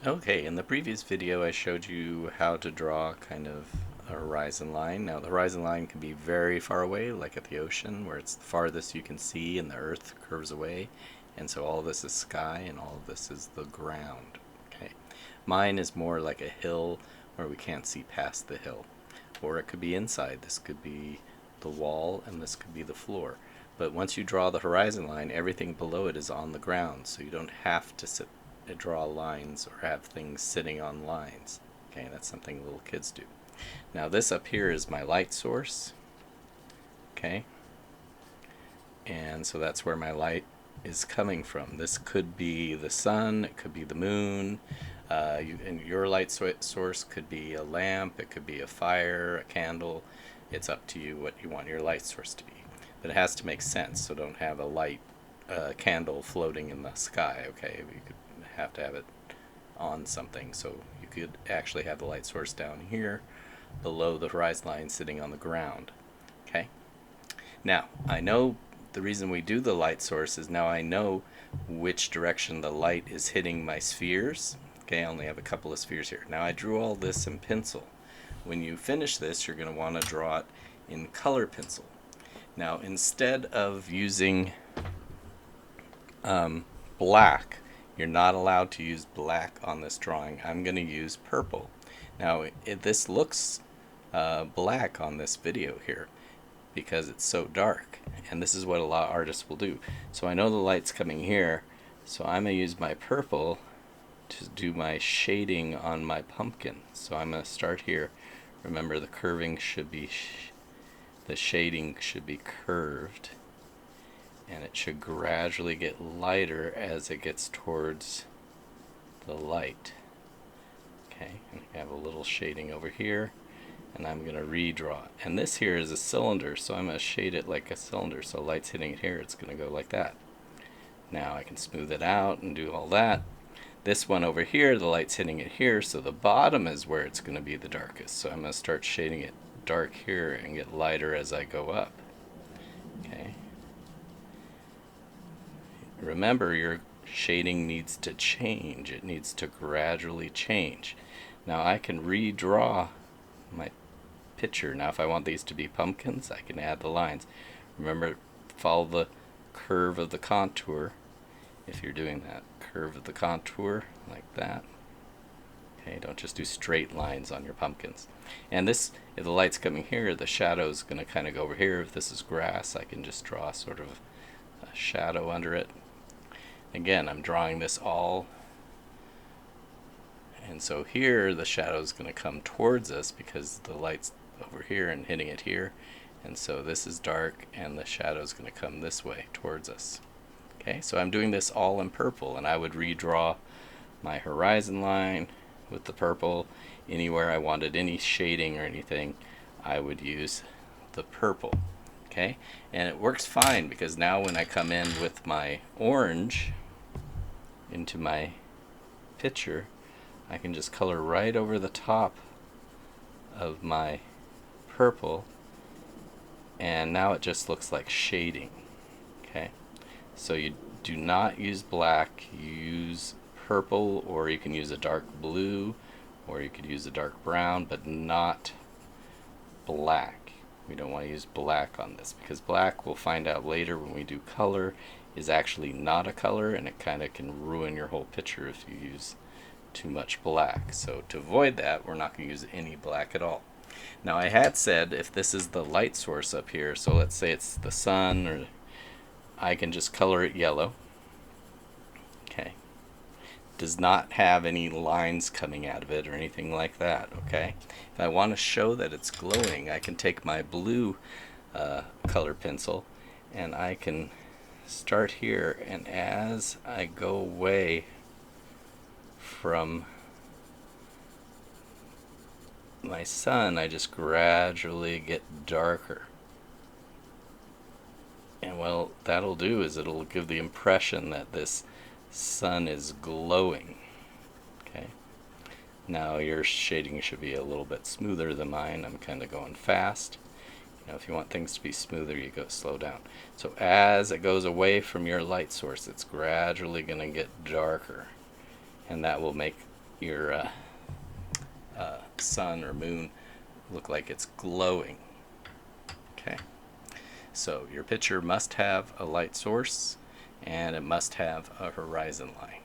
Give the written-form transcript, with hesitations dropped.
Okay, in the previous video I showed you how to draw kind of a horizon line. Now the horizon line can be very far away, like at the ocean, where it's the farthest you can see and the earth curves away. And so all of this is sky and all of this is the ground. Okay. Mine is more like a hill where we can't see past the hill. Or it could be inside. This could be the wall and this could be the floor. But once you draw the horizon line, everything below it is on the ground, so you don't have to draw lines or have things sitting on lines. Okay, that's something little kids do. Now this up here is my light source. Okay, and so that's where my light is coming from. This could be the sun, it could be the moon, and your light source could be a lamp, it could be a fire, a candle. It's up to you what you want your light source to be. But it has to make sense, so don't have a light candle floating in the sky, okay? You could have to have it on something, so you could actually have the light source down here below the horizon line sitting on the ground, okay? Now, I know the reason we do the light source is now I know which direction the light is hitting my spheres. Okay, I only have a couple of spheres here. Now I drew all this in pencil. When you finish this, you're going to want to draw it in color pencil. Now, instead of using black, you're not allowed to use black on this drawing. I'm going to use purple. Now, this looks black on this video here because it's so dark, and this is what a lot of artists will do. So I know the light's coming here, so I'm going to use my purple to do my shading on my pumpkin. So I'm going to start here. Remember, the curving should be, the shading should be curved, and it should gradually get lighter as it gets towards the light. Okay, and I have a little shading over here, and I'm going to redraw it. And this here is a cylinder, so I'm going to shade it like a cylinder. So light's hitting it here, it's going to go like that. Now I can smooth it out and do all that. This one over here, the light's hitting it here, so the bottom is where it's going to be the darkest. So I'm going to start shading it dark here and get lighter as I go up. Okay. Remember, your shading needs to change. It needs to gradually change. Now I can redraw my picture. Now if I want these to be pumpkins, I can add the lines. Remember, follow the curve of the contour if you're doing that. Curve of the contour, like that. Okay, don't just do straight lines on your pumpkins. And this, if the light's coming here, the shadow's going to kind of go over here. If this is grass, I can just draw sort of a shadow under it. Again, I'm drawing this all, and so here the shadow is going to come towards us because the light's over here and hitting it here, and so this is dark and the shadow is going to come this way towards us. Okay, so I'm doing this all in purple, and I would redraw my horizon line with the purple. Anywhere I wanted any shading or anything, I would use the purple. Okay, and it works fine because now when I come in with my orange into my picture, I can just color right over the top of my purple, and now it just looks like shading. Okay, so you do not use black, you use purple, or you can use a dark blue, or you could use a dark brown, but not black. We don't want to use black on this because black, we'll find out later when we do color, is actually not a color, and it kind of can ruin your whole picture if you use too much black. So to avoid that, we're not going to use any black at all. Now I had said if this is the light source up here, so let's say it's the sun, or I can just color it yellow. Okay. Does not have any lines coming out of it or anything like that. Okay. If I want to show that it's glowing, I can take my blue color pencil and I can start here, and as I go away from my sun, I just gradually get darker. And what that'll do is it'll give the impression that this sun is glowing. Okay. Now your shading should be a little bit smoother than mine. I'm kind of going fast. Now if you want things to be smoother, you go slow down. So as it goes away from your light source, it's gradually going to get darker, and that will make your sun or moon look like it's glowing. Okay, so your picture must have a light source and it must have a horizon line.